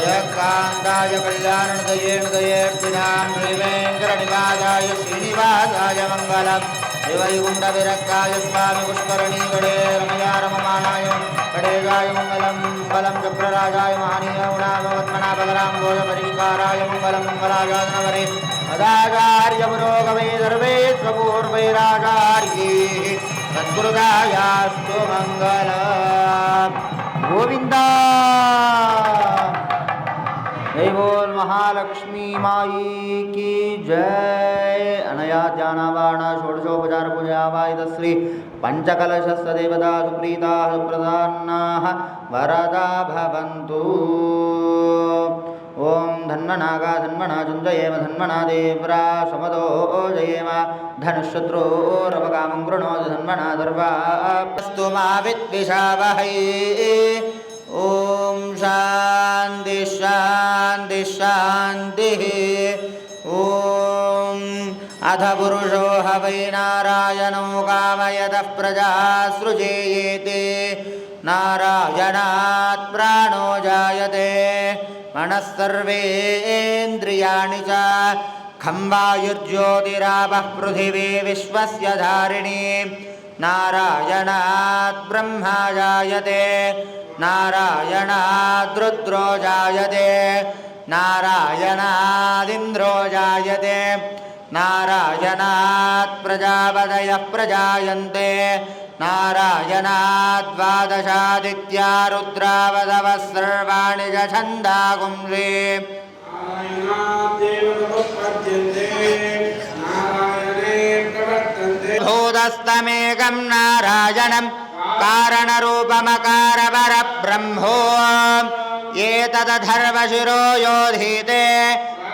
जयकान्ताय कल्याणदयेणदयेऽर्थिनां श्रीवेङ्कटनिवासाय श्रीनिवासाय मङ्गलम् वैकुण्ठविरक्ताय स्वामी पुष्करणीगणे रमया रममाणाय गणेशाय मङ्गलं मङ्गलं चक्रराजाय महनीयगुणापद्मनाभगराम्भोजपरिष्काराय मङ्गलं मङ्गलाजातनवरे मदाचार्यपुरोगमे सर्वेश्वपूर्वैराचार्यैः सत्कृतायास्तु मङ्गलम् गोविन्दा जय बोल महालक्ष्मी माई की जय। अनया ध्यानावाण षोडशोपचार पूजा वायदश्री पंचकलशस्य देवता सुप्रीता सुप्रसन्नाः वरदा भवन्तु। ओं धन्वनागा धन्वना जुञ्जयेम धन्वना देव्रा समदो जयेम धनुशत्रोरवकामं गृणोतु धन्वना दर्वास्तु मा विद्विषावहै। ओम शांति शांति शांति। ओम अथ पुरुषो ह वै नारायणो कामयतः प्रजा सृजेयेते नारायणात् प्राणो जायते मनस्सर्वेन्द्रियाणि च खं वायुर्ज्योतिरापः पृथिवी विश्वस्य धारिणी नारायणात् ब्रह्मा जायते नारायणाद्रुद्रो जायते नारायणादिन्द्रो जायते नारायणात् प्रजापतयः प्रजायन्ते नारायणाद्वादशादित्या रुद्रावतवः सर्वाणि च छन्दागुंसि भूतस्तमेकं नारायणं कारणरूपमकारपरब्रह्मो एतदथर्वशिरो योधीते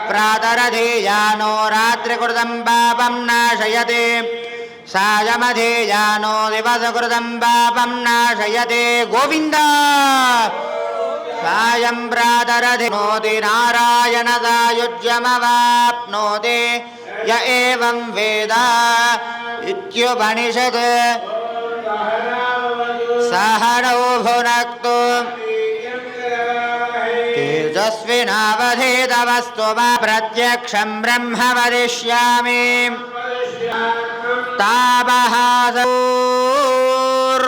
प्रातरधीयानो रात्रिकृतं पापं नाशयति सायमधीयानो दिवसकृतं पापं नाशयति गोविन्द सायं प्रातरधिनोति नारायणसायुज्यमवाप्नोति य एवं वेद इत्युपनिषत् सहनौ भुनक्तु तेजस्विनावधीतमस्तु मा प्रत्यक्षं ब्रह्म वदिष्यामि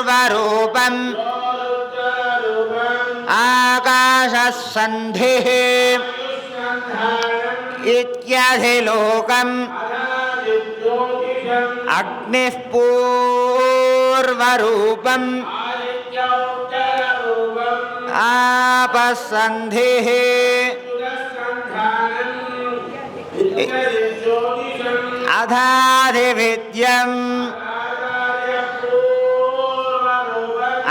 तापहासूर्वरूपम् आकाशसन्धिः इत्यधिलोकम् अग्निः पूर्वरूपम् आपसन्धिः अधाधिविद्यम्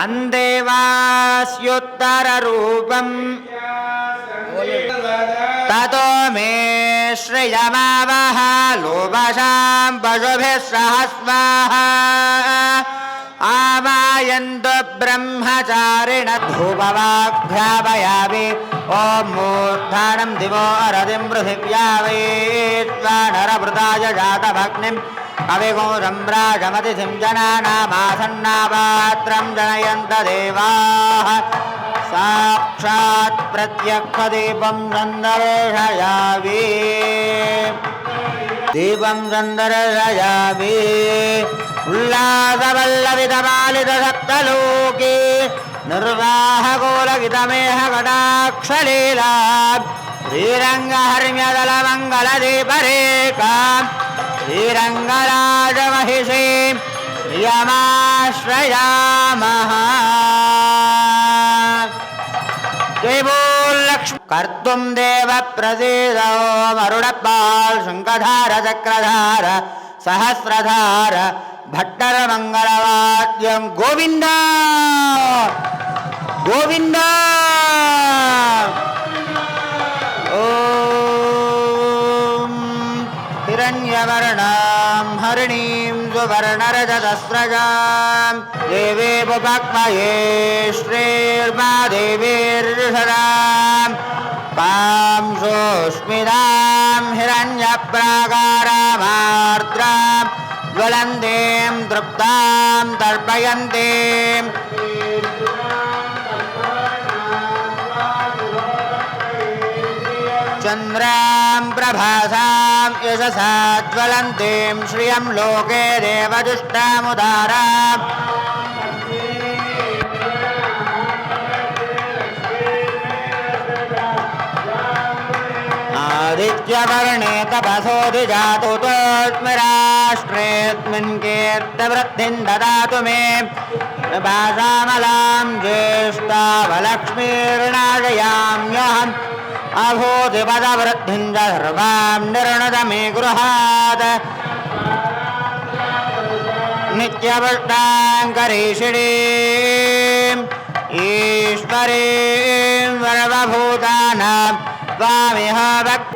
अन्देवास्युत्तररूपम् ततो मे श्रियमावह लोभशां पशुभिः सह स्वाहा आवायन्तु ब्रह्मचारिण धूपवाघ्रापयामि ॐ मूर्धानं दिवो अरतिं पृथिव्या वैश्वानरभृताय जातमग्निं कविगुरुं राजमतिथिं जनानामासन्नापात्रं जनयन्त देवाः साक्षात् प्रत्यक्षदीपं सन्दर्शयामि दीपं सन्दर्शयामि उल्लासवल्लवितपालितसप्तलोके निर्वाहकोलगितमेह कटाक्षलीला श्रीरङ्गहर्म्यदलमङ्गलदीपरेका श्रीरङ्गराजमहिषी प्रियमाश्रयामः लक्ष्मी कर्तुं देव प्रसीदो मरुडपाल शङ्खधार चक्रधार सहस्रधार भट्टर मंगलवाद्यं गोविंद गोविंद ओम हिरण्यवर्णां हरिणीं सुवर्णरजतस्रजां देवी बुभक्मये श्रीर्मा देवीर्षदां पां सुस्मितां हिरण्यप्राकारामार्द्रां ज्वलन्तीं तृप्तां तर्पयन्तीं चन्द्रां प्रभासां यशसा ज्वलन्तीं श्रियं लोके देवजुष्टामुदाराम् आदित्यवर्णे तपसोऽधिजातु तोऽस्मिराष्ट्रेऽस्मिन् कीर्तिवृद्धिं ददातु मे भासामलां ज्येष्ठावलक्ष्मीर्नाशयाम्यहम् अभूतिपदवृद्धिं च सर्वां निर्णद मे गृहात् नित्यपुष्टाङ्करीषिणीम् ईश्वरीं सर्वभूतानां त्वामिह भक्